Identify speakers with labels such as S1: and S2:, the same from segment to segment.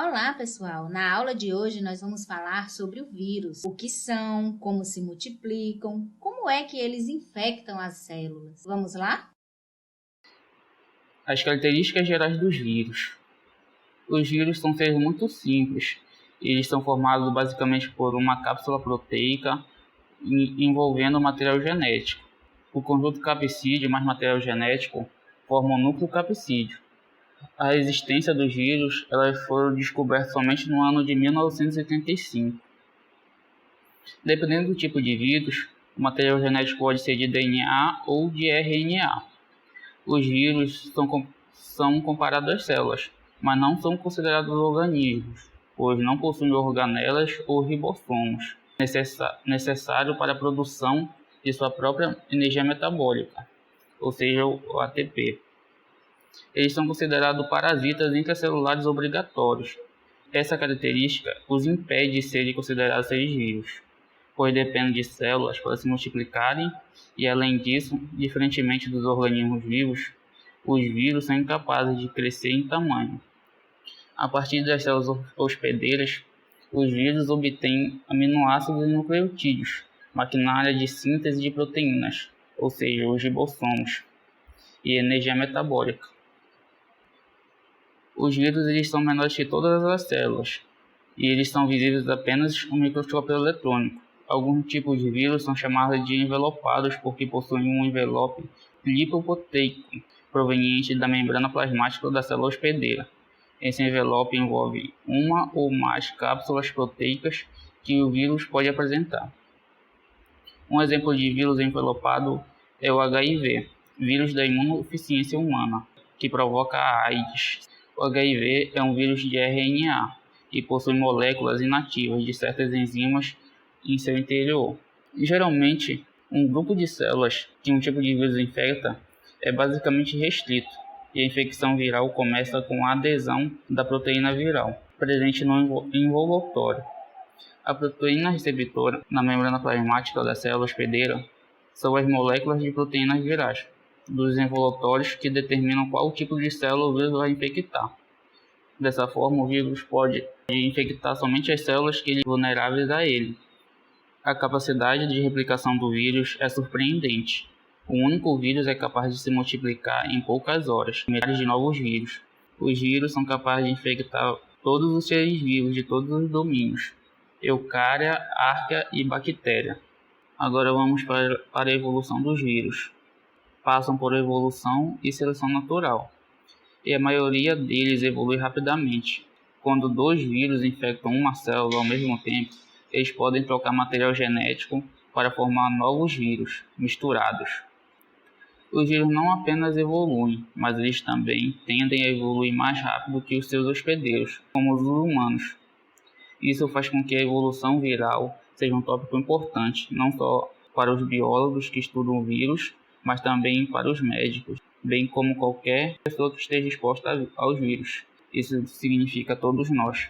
S1: Olá, pessoal! Na aula de hoje nós vamos falar sobre o vírus, o que são, como se multiplicam, como é que eles infectam as células. Vamos lá?
S2: As características gerais dos vírus. Os vírus são seres muito simples. Eles são formados basicamente por uma cápsula proteica envolvendo material genético. O conjunto capsídeo mais material genético formam o núcleo capsídeo. A existência dos vírus elas foram descobertas somente no ano de 1985. Dependendo do tipo de vírus, o material genético pode ser de DNA ou de RNA. Os vírus são comparados às células, mas não são considerados organismos, pois não possuem organelas ou ribossomos, necessário para a produção de sua própria energia metabólica, ou seja, o ATP. Eles são considerados parasitas intracelulares obrigatórios. Essa característica os impede de serem considerados seres vivos, pois dependem de células para se multiplicarem e, além disso, diferentemente dos organismos vivos, os vírus são incapazes de crescer em tamanho. A partir das células hospedeiras, os vírus obtêm aminoácidos e nucleotídeos, maquinária de síntese de proteínas, ou seja, os ribossomos, e energia metabólica. Os vírus eles são menores que todas as células, e eles são visíveis apenas no microscópio eletrônico. Alguns tipos de vírus são chamados de envelopados porque possuem um envelope lipoproteico proveniente da membrana plasmática da célula hospedeira. Esse envelope envolve uma ou mais cápsulas proteicas que o vírus pode apresentar. Um exemplo de vírus envelopado é o HIV, vírus da imunodeficiência humana, que provoca a AIDS. O HIV é um vírus de RNA e possui moléculas inativas de certas enzimas em seu interior. Geralmente, um grupo de células que um tipo de vírus infecta é basicamente restrito, e a infecção viral começa com a adesão da proteína viral, presente no envoltório. A proteína receptora na membrana plasmática da célula hospedeira são as moléculas de proteínas virais dos envoltórios que determinam qual tipo de célula o vírus vai infectar. Dessa forma, o vírus pode infectar somente as células que são vulneráveis a ele. A capacidade de replicação do vírus é surpreendente. Um único vírus é capaz de se multiplicar em poucas horas, milhares de novos vírus. Os vírus são capazes de infectar todos os seres vivos de todos os domínios, eucária, árquea e bactéria. Agora vamos para a evolução dos vírus. Passam por evolução e seleção natural, e a maioria deles evolui rapidamente. Quando dois vírus infectam uma célula ao mesmo tempo, eles podem trocar material genético para formar novos vírus misturados. Os vírus não apenas evoluem, mas eles também tendem a evoluir mais rápido que os seus hospedeiros, como os humanos. Isso faz com que a evolução viral seja um tópico importante, não só para os biólogos que estudam vírus, mas também para os médicos, bem como qualquer pessoa que esteja exposta aos vírus. Isso significa todos nós.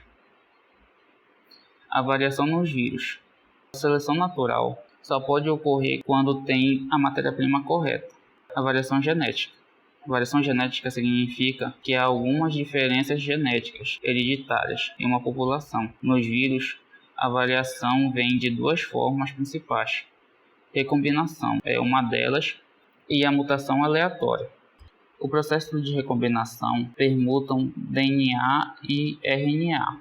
S2: A variação nos vírus. A seleção natural só pode ocorrer quando tem a matéria-prima correta. A variação genética. Variação genética significa que há algumas diferenças genéticas hereditárias em uma população. Nos vírus, a variação vem de duas formas principais. Recombinação é uma delas e a mutação aleatória. O processo de recombinação permutam DNA e RNA.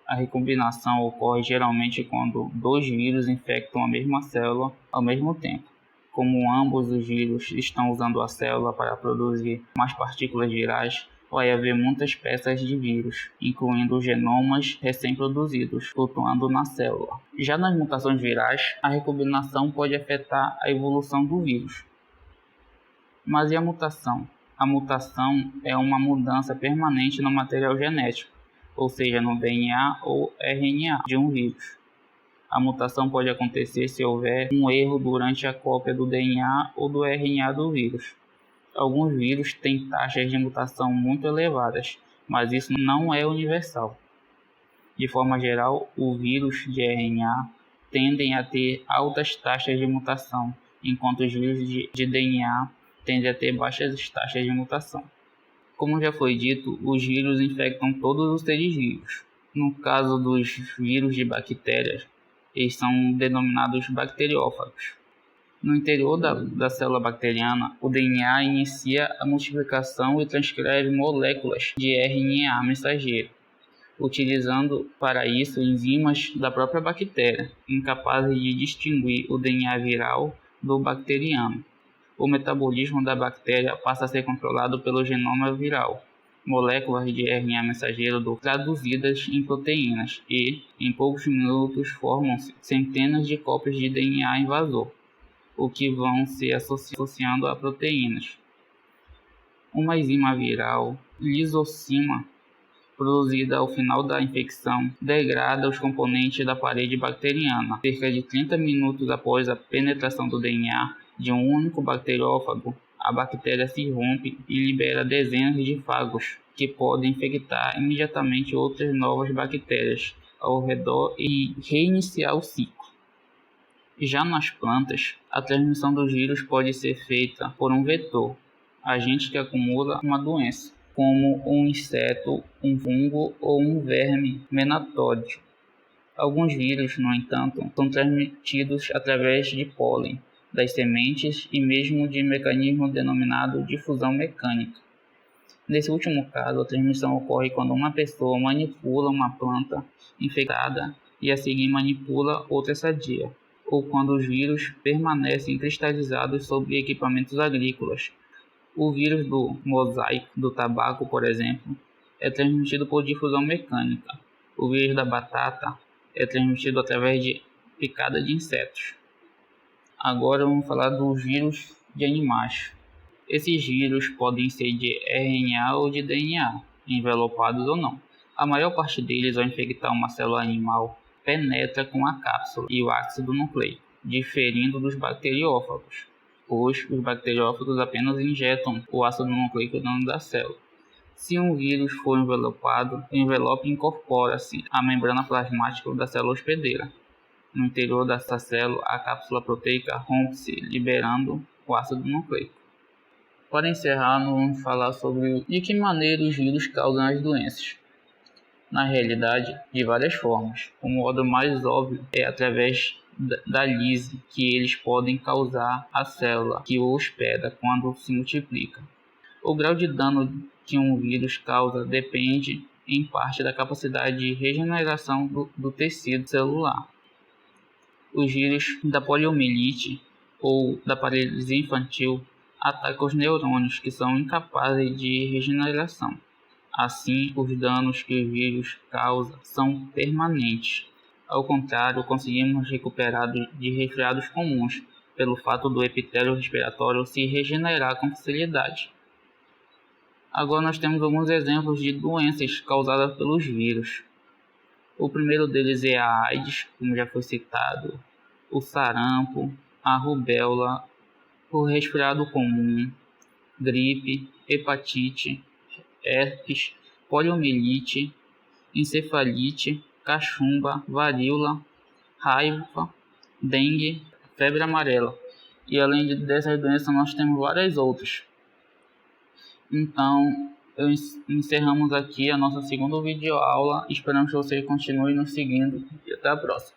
S2: A recombinação ocorre geralmente quando dois vírus infectam a mesma célula ao mesmo tempo. Como ambos os vírus estão usando a célula para produzir mais partículas virais, vai haver muitas peças de vírus, incluindo genomas recém-produzidos, flutuando na célula. Já nas mutações virais, a recombinação pode afetar a evolução do vírus. Mas e a mutação? A mutação é uma mudança permanente no material genético, ou seja, no DNA ou RNA de um vírus. A mutação pode acontecer se houver um erro durante a cópia do DNA ou do RNA do vírus. Alguns vírus têm taxas de mutação muito elevadas, mas isso não é universal. De forma geral, os vírus de RNA tendem a ter altas taxas de mutação, enquanto os vírus de DNA tendem a ter baixas taxas de mutação. Como já foi dito, os vírus infectam todos os seres vivos. No caso dos vírus de bactérias, eles são denominados bacteriófagos. No interior da célula bacteriana, o DNA inicia a multiplicação e transcreve moléculas de RNA mensageiro, utilizando para isso enzimas da própria bactéria, incapazes de distinguir o DNA viral do bacteriano. O metabolismo da bactéria passa a ser controlado pelo genoma viral, moléculas de RNA mensageiro traduzidas em proteínas e, em poucos minutos, formam-se centenas de cópias de DNA invasor, o que vão se associando a proteínas. Uma enzima viral, lisocima, produzida ao final da infecção, degrada os componentes da parede bacteriana. Cerca de 30 minutos após a penetração do DNA de um único bacteriófago, a bactéria se rompe e libera dezenas de fagos, que podem infectar imediatamente outras novas bactérias ao redor e reiniciar o ciclo. Já nas plantas, a transmissão dos vírus pode ser feita por um vetor, agente que acumula uma doença, como um inseto, um fungo ou um verme menatóide. Alguns vírus, no entanto, são transmitidos através de pólen, das sementes e mesmo de mecanismo denominado difusão mecânica. Nesse último caso, a transmissão ocorre quando uma pessoa manipula uma planta infectada e a seguir manipula outra sadia, ou quando os vírus permanecem cristalizados sobre equipamentos agrícolas. O vírus do mosaico do tabaco, por exemplo, é transmitido por difusão mecânica. O vírus da batata é transmitido através de picada de insetos. Agora vamos falar dos vírus de animais. Esses vírus podem ser de RNA ou de DNA, envelopados ou não. A maior parte deles, ao infectar uma célula animal, penetra com a cápsula e o ácido nucleico, diferindo dos bacteriófagos, pois os bacteriófagos apenas injetam o ácido nucleico dentro da célula. Se um vírus for envelopado, o envelope incorpora-se à membrana plasmática da célula hospedeira. No interior dessa célula, a cápsula proteica rompe-se, liberando o ácido nucleico. Para encerrar, vamos falar sobre de que maneira os vírus causam as doenças. Na realidade, de várias formas. O modo mais óbvio é através da lise que eles podem causar à célula que o hospeda quando se multiplica. O grau de dano que um vírus causa depende, em parte, da capacidade de regeneração do tecido celular. Os vírus da poliomielite ou da paralisia infantil atacam os neurônios, que são incapazes de regeneração. Assim, os danos que o vírus causa são permanentes. Ao contrário, conseguimos recuperar de resfriados comuns, pelo fato do epitélio respiratório se regenerar com facilidade. Agora nós temos alguns exemplos de doenças causadas pelos vírus. O primeiro deles é a AIDS, como já foi citado, o sarampo, a rubéola, o resfriado comum, gripe, hepatite, herpes, poliomielite, encefalite, cachumba, varíola, raiva, dengue, febre amarela. E além dessas doenças nós temos várias outras. Então, encerramos aqui a nossa segunda videoaula. Esperamos que vocês continuem nos seguindo e até a próxima.